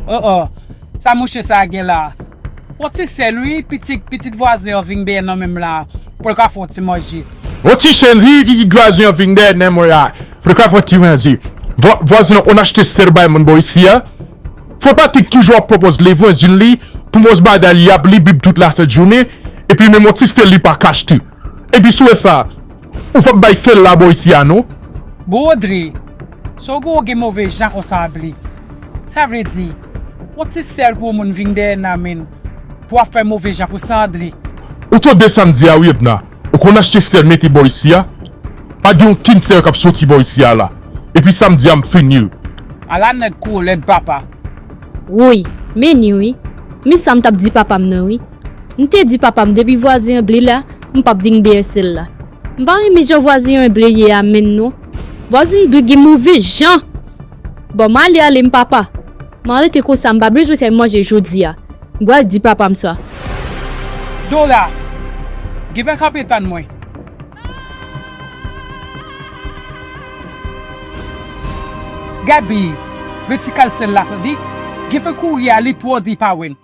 Oh, ça mouche ça gen là. Oti c'est lui petit voisin vinn ben nan même là pour ka font ti manger. Oti c'est lui qui voisin vinn ben nan moi là. Pour ka font ti manger. Voisin on achète serba mon boy ici. Faut pas toujours propose les voisins li pour mos badali a bli bib toute la cette journée et puis même oti c'est lui pas cache tout. Et puis sous ça, ou faut bay faire la boy ici non? Baudry. So go gen mauvais gens comme ça bli. Ça veut dire oti c'est pour moun vinn der nan men. Pour faire mauvais gens pour Sandri. Ou to descend dia oui na. Ou qu'on achète cette meti boy ici. Pas de un tin ser k'ap sorti boy ici là. Et puis samedi am fini. Ala nèg kou le papa. Oui, mais ni oui. Mi sam tap di papa m'nan oui. M'te di papa depuis voisin blé là, m'pap di ngde celle là. M'pa mi jo voisin blé yé amen non. Voisin blé gi mauvais gens. Bon mali ale m'papa. Mali te ko sam ba besoin faire manger jodi a. M'gwa di papa m'sa. Dola. Give a kapitan moi. Gabi, vertical cell la di. Give a courier li pour di pawen.